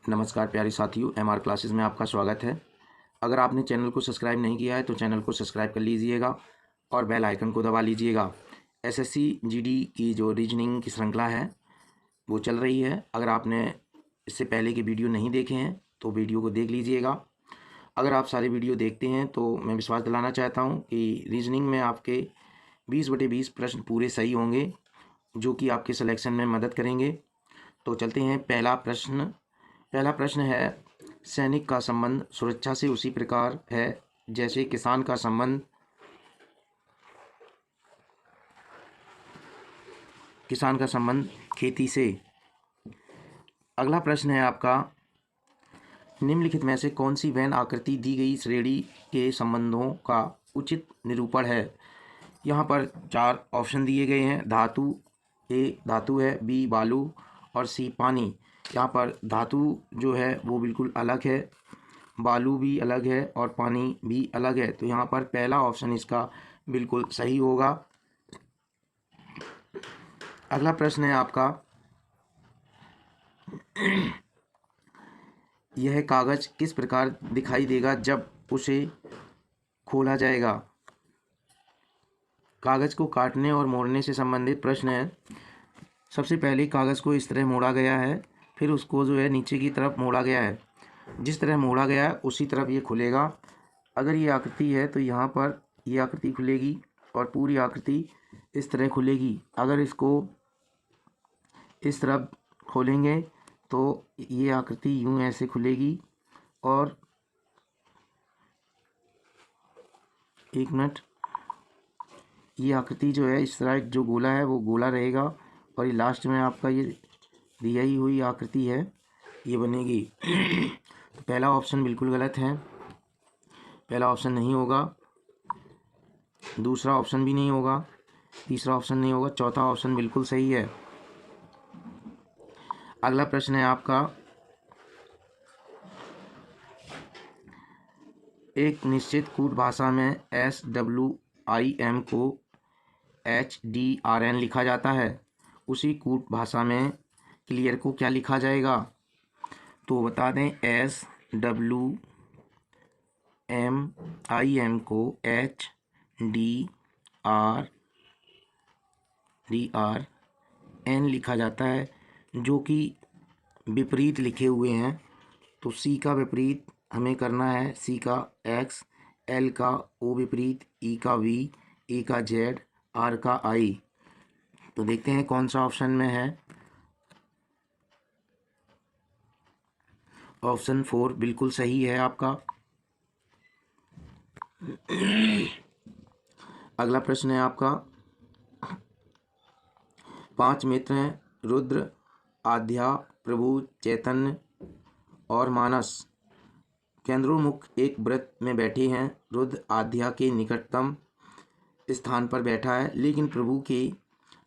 नमस्कार प्यारे साथियों, एमआर क्लासेस में आपका स्वागत है। अगर आपने चैनल को सब्सक्राइब नहीं किया है तो चैनल को सब्सक्राइब कर लीजिएगा और बेल आइकन को दबा लीजिएगा। एसएससी जीडी की जो रीजनिंग की श्रृंखला है वो चल रही है। अगर आपने इससे पहले के वीडियो नहीं देखे हैं तो वीडियो को देख लीजिएगा। अगर आप सारे वीडियो देखते हैं तो मैं विश्वास दिलाना चाहता हूँ कि रीजनिंग में आपके 20/20 प्रश्न पूरे सही होंगे, जो कि आपके सिलेक्शन में मदद करेंगे। तो चलते हैं। पहला प्रश्न है, सैनिक का संबंध सुरक्षा से उसी प्रकार है जैसे किसान का संबंध खेती से। अगला प्रश्न है आपका, निम्नलिखित में से कौन सी वैन आकृति दी गई श्रेणी के संबंधों का उचित निरूपण है। यहाँ पर 4 ऑप्शन दिए गए हैं। धातु, ए धातु है, बी बालू और सी पानी। यहाँ पर धातु जो है वो बिल्कुल अलग है, बालू भी अलग है और पानी भी अलग है। तो यहाँ पर पहला ऑप्शन इसका बिल्कुल सही होगा। अगला प्रश्न है आपका, यह कागज किस प्रकार दिखाई देगा जब उसे खोला जाएगा। कागज को काटने और मोड़ने से संबंधित प्रश्न है। सबसे पहले कागज को इस तरह मोड़ा गया है, फिर उसको जो है नीचे की तरफ मोड़ा गया है। जिस तरह मोड़ा गया है उसी तरफ ये खुलेगा। अगर ये आकृति है तो यहाँ पर ये आकृति खुलेगी और पूरी आकृति इस तरह खुलेगी। अगर इसको इस तरफ खोलेंगे तो ये आकृति यूं ऐसे खुलेगी और एक मिनट, ये आकृति जो है इस तरह जो गोला है वो गोला रहेगा और ये लास्ट में आपका ये दिया ही हुई आकृति है ये बनेगी। तो पहला ऑप्शन बिल्कुल गलत है, पहला ऑप्शन नहीं होगा, दूसरा ऑप्शन भी नहीं होगा, तीसरा ऑप्शन नहीं होगा, चौथा ऑप्शन बिल्कुल सही है। अगला प्रश्न है आपका, एक निश्चित कूट भाषा में SWIM को HDRN लिखा जाता है, उसी कूट भाषा में क्लियर को क्या लिखा जाएगा। तो बता दें, SWMIM को HDRN लिखा जाता है, जो कि विपरीत लिखे हुए हैं। तो सी का विपरीत हमें करना है, सी का X, L का O विपरीत, E का V, E का Z, R का I। तो देखते हैं कौन सा ऑप्शन में है। ऑप्शन 4 बिल्कुल सही है आपका। अगला प्रश्न है आपका, 5 मित्र हैं, रुद्र, आध्या, प्रभु, चैतन्य और मानस। केंद्रोन्मुख एक वृत्त में बैठे हैं। रुद्र आध्या के निकटतम स्थान पर बैठा है लेकिन प्रभु के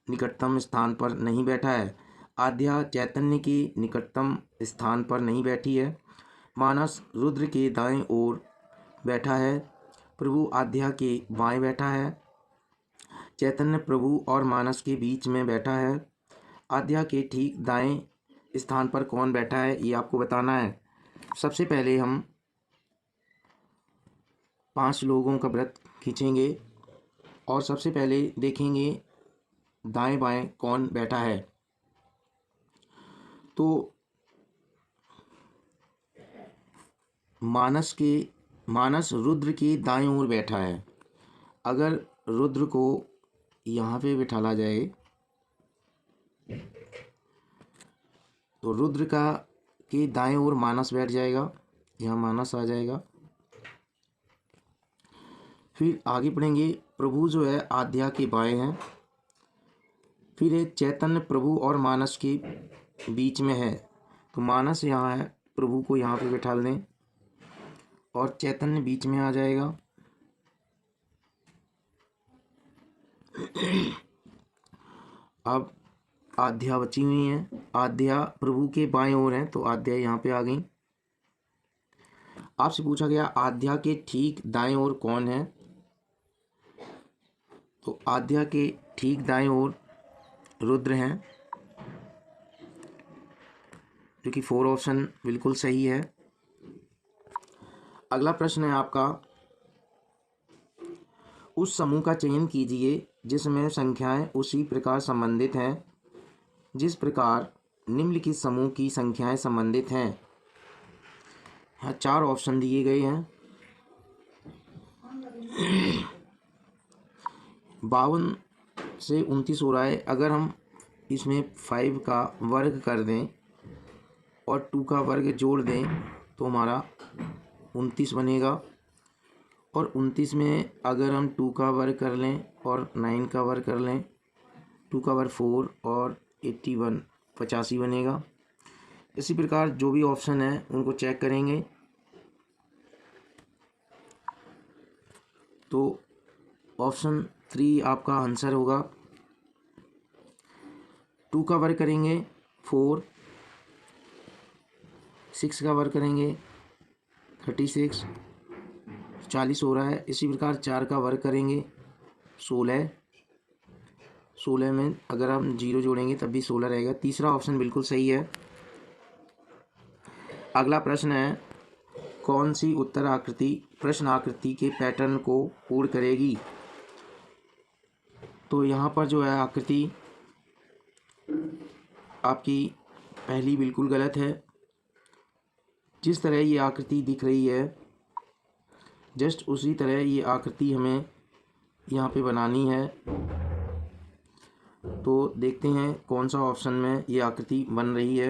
निकटतम स्थान पर नहीं बैठा है। आध्या चैतन्य के निकटतम स्थान पर नहीं बैठी है। मानस रुद्र के दाएं ओर बैठा है, प्रभु आध्या के बाएं बैठा है। चैतन्य प्रभु और मानस के बीच में बैठा है। आध्या के ठीक दाएं स्थान पर कौन बैठा है ये आपको बताना है। सबसे पहले हम 5 लोगों का वृत्त खींचेंगे और सबसे पहले देखेंगे दाएं बाएं कौन बैठा है। तो मानस रुद्र के दाएं ओर बैठा है। अगर रुद्र को यहाँ पे बिठाला जाए तो रुद्र के दाएं ओर मानस बैठ जाएगा, यहाँ मानस आ जाएगा। फिर आगे पढ़ेंगे, प्रभु जो है आध्या के बाएं हैं। फिर है चैतन्य प्रभु और मानस के बीच में है, तो मानस यहाँ है, प्रभु को यहाँ पे बिठा दें और चैतन्य बीच में आ जाएगा। अब आध्या बची हुई हैं, आध्या प्रभु के बाएं ओर हैं तो आध्या यहाँ पे आ गई। आपसे पूछा गया आध्या के ठीक दाएं ओर कौन है, तो आध्या के ठीक दाएं ओर रुद्र हैं। क्योंकि 4 ऑप्शन बिल्कुल सही है। अगला प्रश्न है आपका, उस समूह का चयन कीजिए जिसमें संख्याएं उसी प्रकार संबंधित हैं जिस प्रकार निम्नलिखित समूह की संख्याएं संबंधित हैं। यहाँ 4 ऑप्शन दिए गए हैं। 52 से 29 हो रहा है। अगर हम इसमें 5 का वर्ग कर दें और 2 का वर्ग जोड़ दें तो हमारा 29 बनेगा। और 29 में अगर हम 2 का वर्ग कर लें और 9 का वर्ग कर लें, 2 का वर्ग 4 और 81 85 बनेगा। इसी प्रकार जो भी ऑप्शन है उनको चेक करेंगे तो ऑप्शन 3 आपका आंसर होगा। 2 का वर्ग करेंगे 4, 6 का वर्ग करेंगे 36, 40 हो रहा है। इसी प्रकार 4 का वर्ग करेंगे 16, 16 में अगर हम 0 जोड़ेंगे तब भी 16 रहेगा। तीसरा ऑप्शन बिल्कुल सही है। अगला प्रश्न है, कौन सी उत्तर आकृति प्रश्न आकृति के पैटर्न को पूर्ण करेगी। तो यहाँ पर जो है आकृति आपकी पहली बिल्कुल गलत है। जिस तरह ये आकृति दिख रही है जस्ट उसी तरह ये आकृति हमें यहाँ पे बनानी है। तो देखते हैं कौन सा ऑप्शन में ये आकृति बन रही है।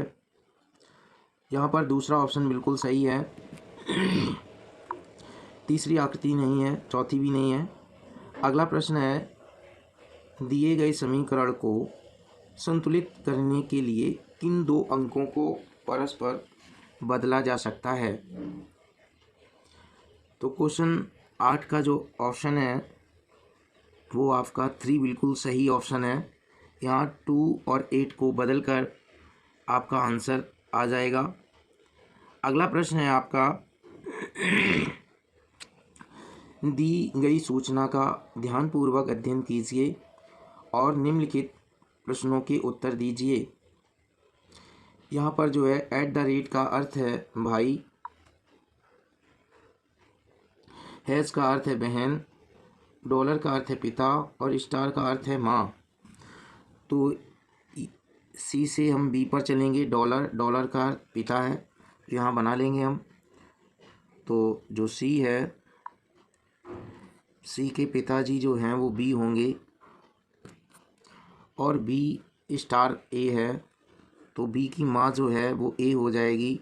यहाँ पर दूसरा ऑप्शन बिल्कुल सही है। तीसरी आकृति नहीं है, चौथी भी नहीं है। अगला प्रश्न है, दिए गए समीकरण को संतुलित करने के लिए किन 2 अंकों को परस्पर बदला जा सकता है। तो क्वेश्चन 8 का जो ऑप्शन है वो आपका 3 बिल्कुल सही ऑप्शन है। यहाँ 2 और 8 को बदल कर आपका आंसर आ जाएगा। अगला प्रश्न है आपका, दी गई सूचना का ध्यानपूर्वक अध्ययन कीजिए और निम्नलिखित प्रश्नों के उत्तर दीजिए। यहाँ पर जो है @ का अर्थ है भाई, हैज़ का अर्थ है बहन, डॉलर का अर्थ है पिता और स्टार का अर्थ है माँ। तो सी से हम बी पर चलेंगे। डॉलर का पिता है, यहाँ बना लेंगे हम। तो जो सी है, सी के पिताजी जो हैं वो बी होंगे और बी स्टार ए है, तो बी की माँ जो है वो ए हो जाएगी।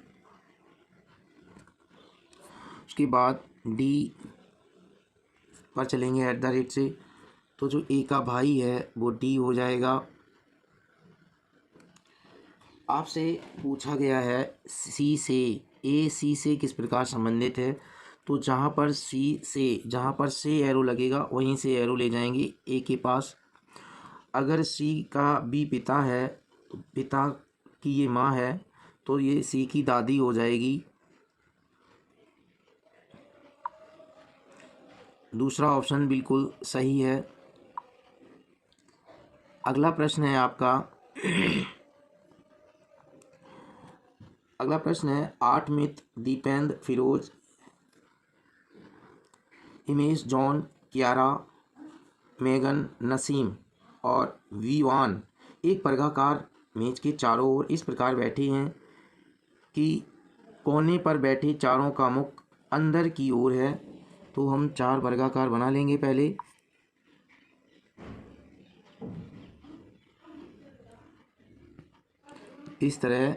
उसके बाद डी पर चलेंगे @ से, तो जो ए का भाई है वो डी हो जाएगा। आपसे पूछा गया है सी से, ए सी से किस प्रकार संबंधित है। तो जहाँ पर से एरो लगेगा वहीं से एरो ले जाएंगे ए के पास। अगर सी का बी पिता है तो पिता की ये माँ है, तो ये सी की दादी हो जाएगी। दूसरा ऑप्शन बिल्कुल सही है। अगला प्रश्न है आपका अगला प्रश्न है, 8 मित्र दीपेंद्र, फिरोज, हिमेश, जॉन, कियारा, मेगन, नसीम और विवान एक वर्गाकार मेज के चारों ओर इस प्रकार बैठे हैं कि कोने पर बैठे चारों का मुख अंदर की ओर है। तो हम 4 वर्गाकार बना लेंगे पहले। इस तरह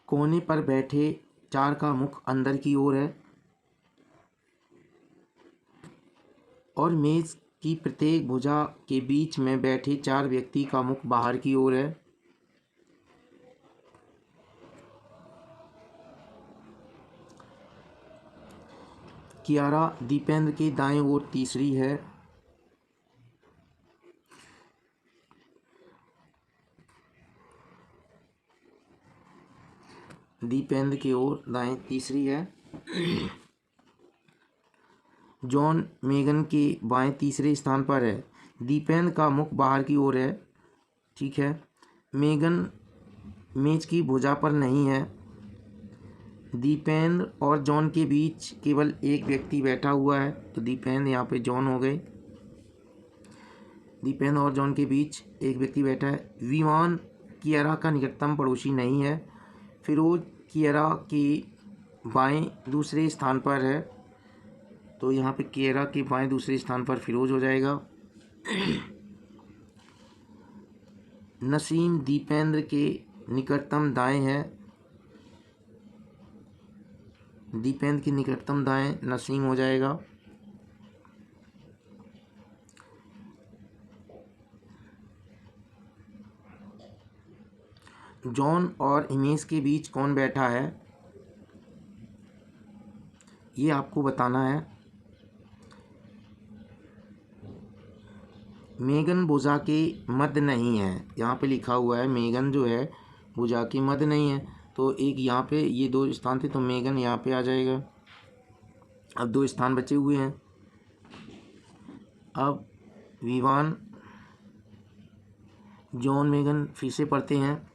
कोने पर बैठे 4 का मुख अंदर की ओर है और मेज की प्रत्येक भुजा के बीच में बैठे 4 व्यक्ति का मुख बाहर की ओर है। कियारा दीपेंद्र के दाएं ओर तीसरी है। दीपेंद्र की ओर दाएं तीसरी है। जॉन मेगन के बाएं तीसरे स्थान पर है। दीपेंद्र का मुख बाहर की ओर है, ठीक है। मेघन मेज की भुजा पर नहीं है। दीपेंद्र और जॉन के बीच केवल एक व्यक्ति बैठा हुआ है, तो दीपेंद्र यहाँ पे जॉन हो गए। दीपेंद्र और जॉन के बीच एक व्यक्ति बैठा है। विमान कियारा का निकटतम पड़ोसी नहीं है। फिरोज कियारा के बाएं दूसरे स्थान पर है, तो यहाँ पे कियारा के बाएं दूसरे स्थान पर फिरोज हो जाएगा। नसीम दीपेंद्र के निकटतम दाएं है। दीपेंद्र के निकटतम दाएं नसीम हो जाएगा। जॉन और हिमेश के बीच कौन बैठा है, ये आपको बताना है। मेघन भुजा के मध्य नहीं है, यहाँ पे लिखा हुआ है मेघन जो है भुजा के मध्य नहीं है, तो एक यहाँ पे ये दो स्थान थे, तो मेघन यहाँ पे आ जाएगा। अब दो स्थान बचे हुए हैं। अब विवान जॉन मेघन फिर से पढ़ते हैं।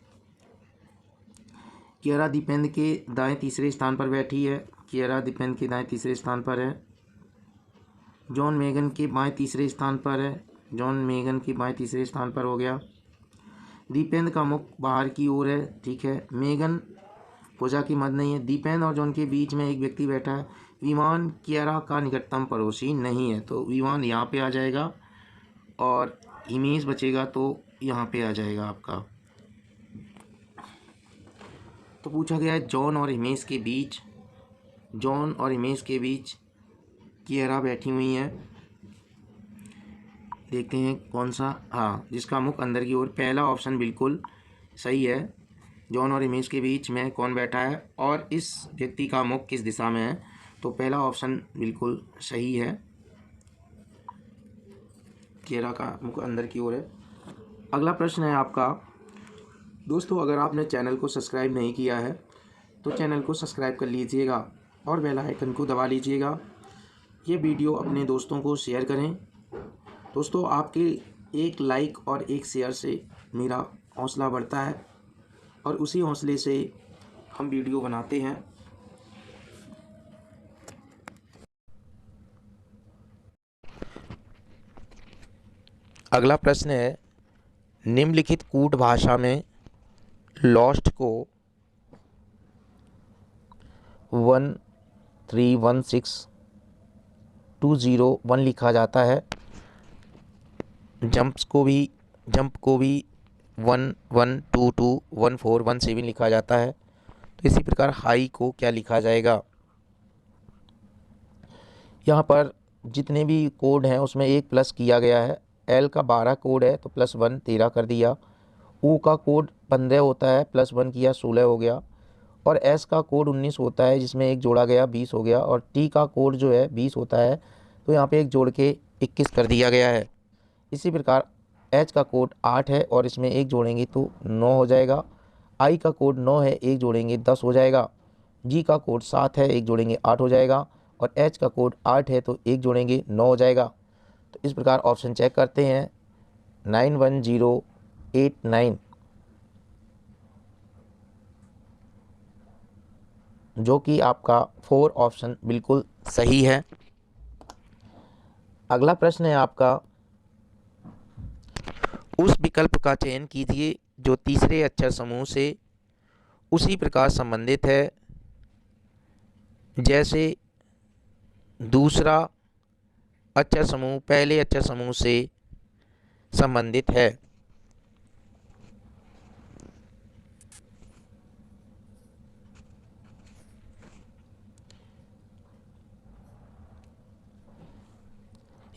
कियारा दीपेंद्र के दाएं तीसरे स्थान पर बैठी है। कियारा दीपेंद्र के दाएं तीसरे स्थान पर है। जॉन मेघन के बाएं तीसरे स्थान पर है। जॉन मेघन के बाएं तीसरे स्थान पर हो गया। दीपेंद्र का मुख बाहर की ओर है, ठीक है। मेघन भुजा की मध्य नहीं है। दीपेंद्र और जॉन के बीच में एक व्यक्ति बैठा है। विमान कियारा का निकटतम पड़ोसी नहीं है, तो विमान यहाँ पे आ जाएगा और हिमेश बचेगा तो यहाँ पे आ जाएगा आपका। तो पूछा गया है जॉन और हिमेश के बीच, जॉन और हिमेश के बीच कियारा बैठी हुई हैं। देखते हैं कौन सा, हाँ, जिसका मुख अंदर की ओर। पहला ऑप्शन बिल्कुल सही है। जॉन और हिमेश के बीच में कौन बैठा है और इस व्यक्ति का मुख किस दिशा में है, तो पहला ऑप्शन बिल्कुल सही है। कियारा का मुख अंदर की ओर है। अगला प्रश्न है आपका। दोस्तों, अगर आपने चैनल को सब्सक्राइब नहीं किया है तो चैनल को सब्सक्राइब कर लीजिएगा और बेल आइकन को दबा लीजिएगा। ये वीडियो अपने दोस्तों को शेयर करें। दोस्तों, आपके एक लाइक और एक शेयर से मेरा हौसला बढ़ता है और उसी हौसले से हम वीडियो बनाते हैं। अगला प्रश्न है, निम्नलिखित कूट भाषा में लॉस्ट को 1316201 लिखा जाता है। जंप को भी 11221417 लिखा जाता है। तो इसी प्रकार हाई को क्या लिखा जाएगा। यहाँ पर जितने भी कोड हैं उसमें एक प्लस किया गया है। एल का 12 कोड है तो +1 13 कर दिया। ओ का कोड 15 होता है, +1 किया 16 हो गया। और एस का कोड 19 होता है जिसमें एक जोड़ा गया 20 हो गया। और टी का कोड जो है 20 होता है, तो यहाँ पे एक जोड़ के 21 कर दिया गया है। इसी प्रकार एच का कोड 8 है और इसमें एक जोड़ेंगे तो 9 हो जाएगा। आई का कोड 9 है, एक जोड़ेंगे 10 हो जाएगा। जी का कोड 7 है, एक जोड़ेंगे 8 हो जाएगा। और एच का कोड 8 है तो एक जोड़ेंगे 9 हो जाएगा। तो इस प्रकार ऑप्शन चेक करते हैं। 91089 जो कि आपका 4 ऑप्शन बिल्कुल सही है। अगला प्रश्न है आपका, उस विकल्प का चयन कीजिए जो तीसरे अक्षर समूह से उसी प्रकार संबंधित है जैसे दूसरा अक्षर समूह पहले अक्षर समूह से संबंधित है।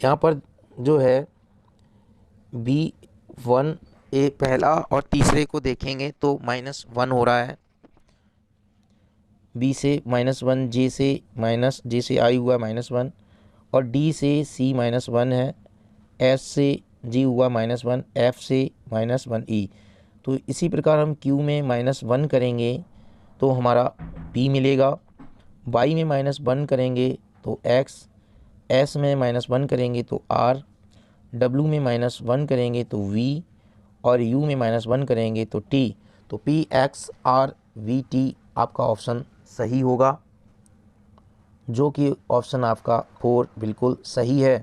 यहाँ पर जो है B1 ए पहला और तीसरे को देखेंगे तो -1 हो रहा है। बी से -1, जे से आई हुआ -1 और डी से सी -1 है। एस से जी हुआ -1, एफ से -1 ई। तो इसी प्रकार हम क्यू में -1 करेंगे तो हमारा पी मिलेगा। वाई में -1 करेंगे तो एक्स, एस में -1 करेंगे तो आर, W में -1 करेंगे तो V, और U में -1 करेंगे तो T, तो PXRVT आपका ऑप्शन सही होगा, जो कि ऑप्शन आपका 4 बिल्कुल सही है।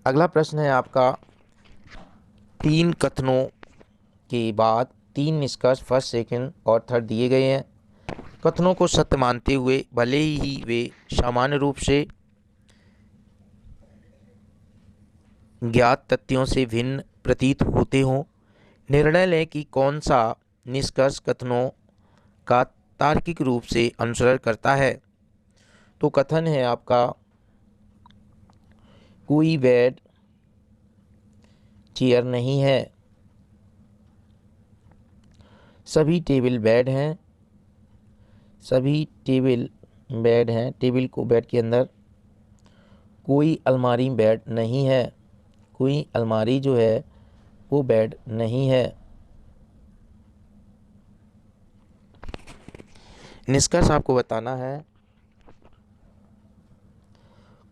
अगला प्रश्न है आपका, 3 कथनों के बाद 3 निष्कर्ष फर्स्ट, सेकंड और थर्ड दिए गए हैं। कथनों को सत्य मानते हुए भले ही वे सामान्य रूप से ज्ञात तथ्यों से भिन्न प्रतीत होते हों, निर्णय लें कि कौन सा निष्कर्ष कथनों का तार्किक रूप से अनुसरण करता है। तो कथन है आपका, कोई बेड चेयर नहीं है, सभी टेबल बेड हैं, सभी टेबल बेड हैं, टेबल को बेड के अंदर, कोई अलमारी बेड नहीं है, कोई अलमारी जो है वो बेड नहीं है। निष्कर्ष आपको बताना है,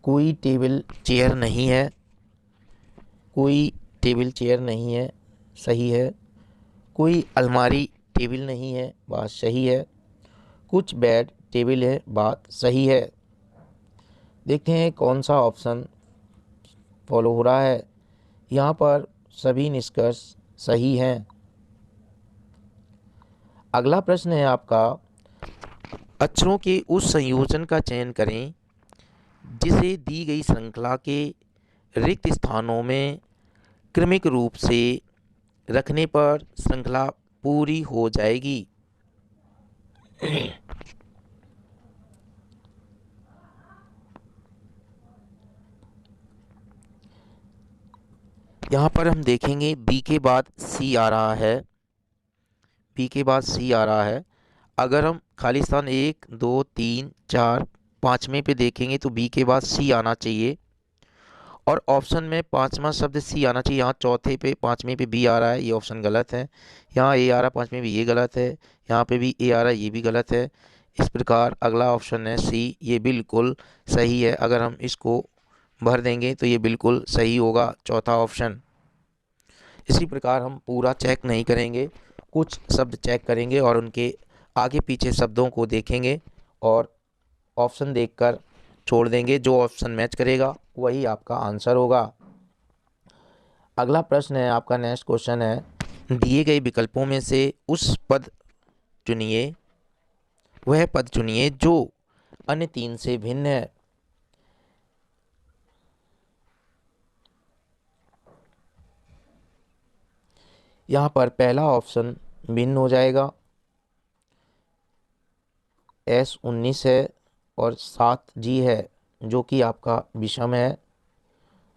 कोई टेबल चेयर नहीं है, कोई टेबल चेयर नहीं है, सही है। कोई अलमारी टेबल नहीं है, बात सही है। कुछ बेड टेबल है, बात सही है। देखते हैं कौन सा ऑप्शन फॉलो हो रहा है। यहाँ पर सभी निष्कर्ष सही हैं। अगला प्रश्न है आपका, अक्षरों के उस संयोजन का चयन करें जिसे दी गई श्रृंखला के रिक्त स्थानों में क्रमिक रूप से रखने पर श्रृंखला पूरी हो जाएगी। यहाँ पर हम देखेंगे बी के बाद सी आ रहा है, बी के बाद सी आ रहा है। अगर हम खाली स्थान 1 2 3 4 पाँचवें पे देखेंगे तो बी के बाद सी आना चाहिए, और ऑप्शन में पांचवा शब्द सी आना चाहिए। यहाँ चौथे पे पांचवें पे बी आ रहा है, ये ऑप्शन गलत है। यहाँ ए आ रहा है पांचवें पे, ये गलत है। यहाँ पे भी ए आ रहा है, ये भी गलत है। इस प्रकार अगला ऑप्शन है सी, ये बिल्कुल सही है। अगर हम इसको भर देंगे तो ये बिल्कुल सही होगा, चौथा ऑप्शन। इसी प्रकार हम पूरा चेक नहीं करेंगे, कुछ शब्द चेक करेंगे और उनके आगे पीछे शब्दों को देखेंगे और ऑप्शन देखकर छोड़ देंगे। जो ऑप्शन मैच करेगा वही आपका आंसर होगा। अगला प्रश्न है आपका, नेक्स्ट क्वेश्चन है, दिए गए विकल्पों में से उस पद चुनिए, वह पद चुनिए जो अन्य 3 से भिन्न है। यहाँ पर पहला ऑप्शन भिन्न हो जाएगा, S19 है और 7G है, जो कि आपका विषम है,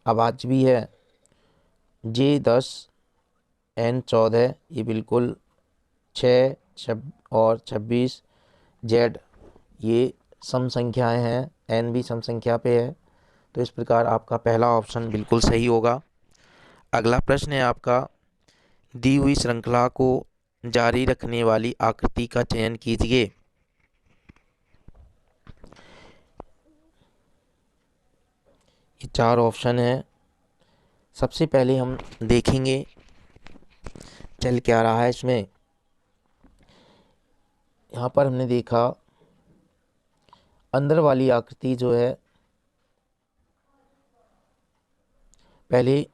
अभाज्य भी है। J10 N14 ये बिल्कुल 6 और 26 Z ये सम संख्याएं हैं, N भी सम संख्या पे है। तो इस प्रकार आपका पहला ऑप्शन बिल्कुल सही होगा। अगला प्रश्न है आपका, दी हुई श्रृंखला को जारी रखने वाली आकृति का चयन कीजिए। ये 4 ऑप्शन है। सबसे पहले हम देखेंगे चल क्या रहा है इसमें। यहाँ पर हमने देखा अंदर वाली आकृति जो है, पहले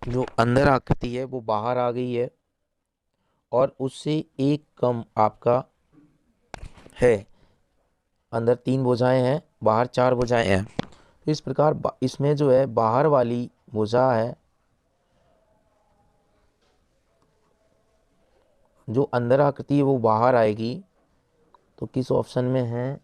जो अंदर आकृति है वो बाहर आ गई है और उससे एक कम आपका है। अंदर 3 भुजाएं हैं, बाहर 4 भुजाएं हैं। तो इस प्रकार इसमें जो है बाहर वाली भुजा है, जो अंदर आकृति है वो बाहर आएगी। तो किस ऑप्शन में है?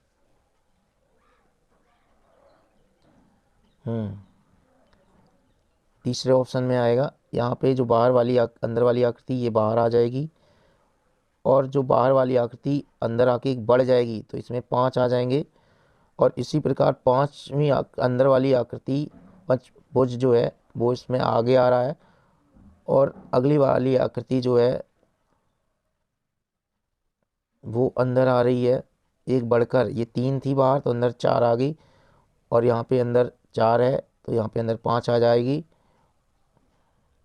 तीसरे ऑप्शन में आएगा। यहाँ पे जो बाहर वाली अंदर वाली आकृति ये बाहर आ जाएगी और जो बाहर वाली आकृति अंदर आके बढ़ जाएगी, तो इसमें 5 आ जाएंगे। और इसी प्रकार पांचवी अंदर वाली आकृति पंचभुज जो है वो इसमें आगे आ रहा है और अगली वाली आकृति जो है वो अंदर आ रही है, एक बढ़कर, ये 3 थी बाहर तो अंदर 4 आ गई, और यहाँ पे अंदर 4 है तो यहाँ पे अंदर 5 आ जाएगी,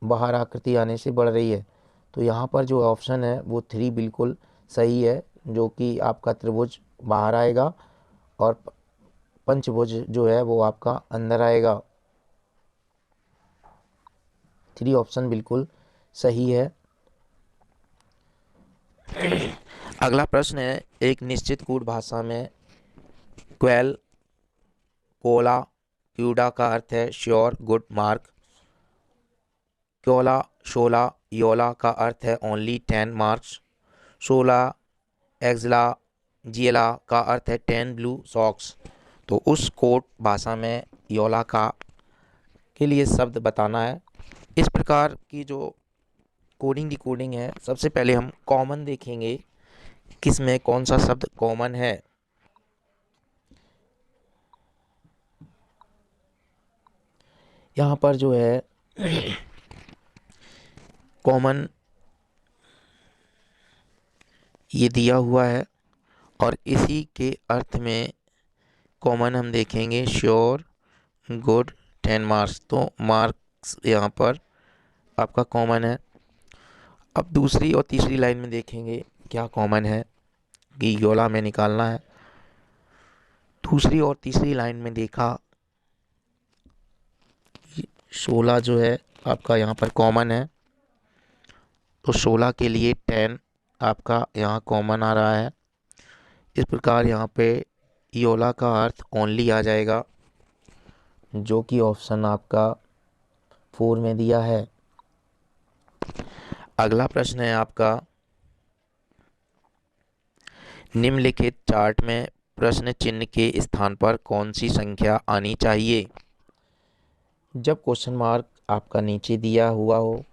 बाहर आकृति आने से बढ़ रही है। तो यहाँ पर जो ऑप्शन है वो 3 बिल्कुल सही है, जो कि आपका त्रिभुज बाहर आएगा और पंचभुज जो है वो आपका अंदर आएगा। 3 ऑप्शन बिल्कुल सही है। अगला प्रश्न है, एक निश्चित कूट भाषा में क्वेल, कोला, क्यूडा का अर्थ है श्योर, गुड, मार्क। क्योला, शोला, योला का अर्थ है ओनली 10 मार्क्स। शोला, एक्सला, जियला का अर्थ है 10 ब्लू सॉक्स। तो उस कोट भाषा में योला का के लिए शब्द बताना है। इस प्रकार की जो कोडिंग डिकोडिंग है, सबसे पहले हम कॉमन देखेंगे, किस में कौन सा शब्द कॉमन है। यहाँ पर जो है कॉमन ये दिया हुआ है, और इसी के अर्थ में कॉमन हम देखेंगे श्योर, गुड, 10 मार्क्स। तो मार्क्स यहाँ पर आपका कॉमन है। अब दूसरी और तीसरी लाइन में देखेंगे क्या कॉमन है, कि योला में निकालना है। दूसरी और तीसरी लाइन में देखा 16 जो है आपका यहाँ पर कॉमन है, तो 16 के लिए 10 आपका यहाँ कॉमन आ रहा है। इस प्रकार यहाँ पे योला का अर्थ ओनली आ जाएगा, जो कि ऑप्शन आपका 4 में दिया है। अगला प्रश्न है आपका, निम्नलिखित चार्ट में प्रश्न चिन्ह के स्थान पर कौन सी संख्या आनी चाहिए। जब क्वेश्चन मार्क आपका नीचे दिया हुआ हो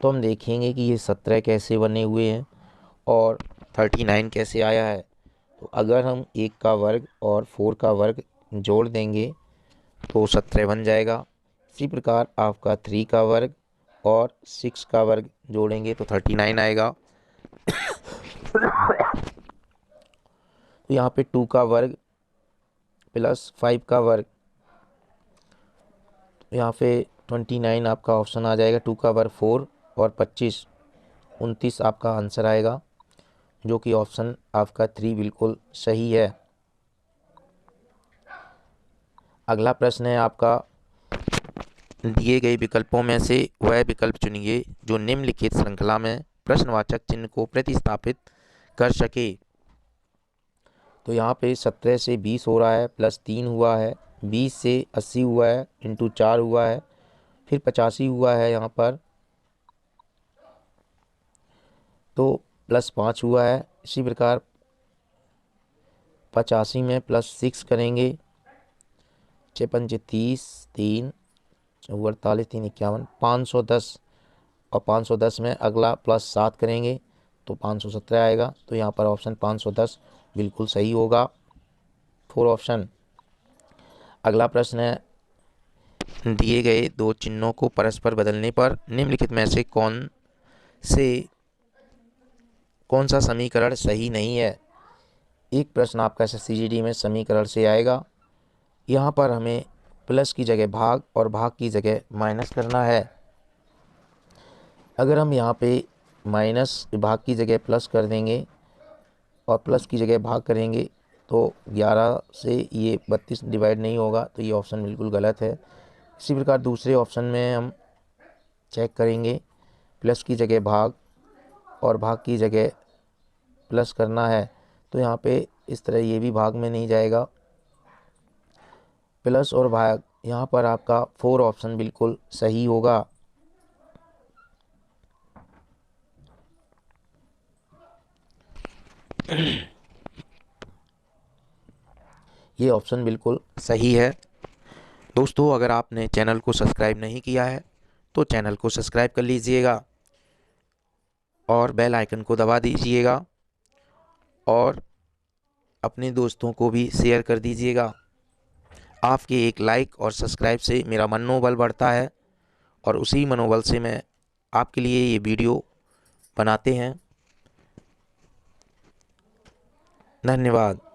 तो हम देखेंगे कि ये 17 कैसे बने हुए हैं और 39 कैसे आया है। तो अगर हम 1 का वर्ग और 4 का वर्ग जोड़ देंगे तो 17 बन जाएगा। इसी प्रकार आपका 3 का वर्ग और 6 का वर्ग जोड़ेंगे तो 39 आएगा। तो यहाँ पे 2 का वर्ग प्लस 5 का वर्ग, यहाँ पे 29 आपका ऑप्शन आ जाएगा। 2 का वर्ग 4 और 25 29 आपका आंसर आएगा, जो कि ऑप्शन आपका 3 बिल्कुल सही है। अगला प्रश्न है आपका, दिए गए विकल्पों में से वह विकल्प चुनिए जो निम्नलिखित श्रृंखला में प्रश्नवाचक चिन्ह को प्रतिस्थापित कर सके। तो यहाँ पे 17 से 20 हो रहा है, प्लस 3 हुआ है, 20 से 80 हुआ है, इंटू 4 हुआ है, फिर 85 हुआ है यहाँ पर, तो प्लस 5 हुआ है। इसी प्रकार 85 में प्लस 6 करेंगे, 6 पंचे 30, 3 48, 3 51, 510, और 510 में अगला प्लस 7 करेंगे तो 517 आएगा। तो यहाँ पर ऑप्शन 510 बिल्कुल सही होगा, 4 ऑप्शन। अगला प्रश्न है, दिए गए दो चिन्हों को परस्पर बदलने पर निम्नलिखित में से कौन सा समीकरण सही नहीं है। एक प्रश्न आपका SSCGD में समीकरण से आएगा। यहाँ पर हमें प्लस की जगह भाग और भाग की जगह माइनस करना है। अगर हम यहाँ पे माइनस भाग की जगह प्लस कर देंगे और प्लस की जगह भाग करेंगे तो 11 से ये 32 डिवाइड नहीं होगा, तो ये ऑप्शन बिल्कुल गलत है। इसी प्रकार दूसरे ऑप्शन में हम चेक करेंगे, प्लस की जगह भाग और भाग की जगह प्लस करना है, तो यहाँ पे इस तरह ये भी भाग में नहीं जाएगा, प्लस और भाग। यहाँ पर आपका 4 ऑप्शन बिल्कुल सही होगा। ये ऑप्शन बिल्कुल सही है। दोस्तों, अगर आपने चैनल को सब्सक्राइब नहीं किया है तो चैनल को सब्सक्राइब कर लीजिएगा और बेल आइकन को दबा दीजिएगा, और अपने दोस्तों को भी शेयर कर दीजिएगा। आपके एक लाइक और सब्सक्राइब से मेरा मनोबल बढ़ता है, और उसी मनोबल से मैं आपके लिए ये वीडियो बनाते हैं। धन्यवाद।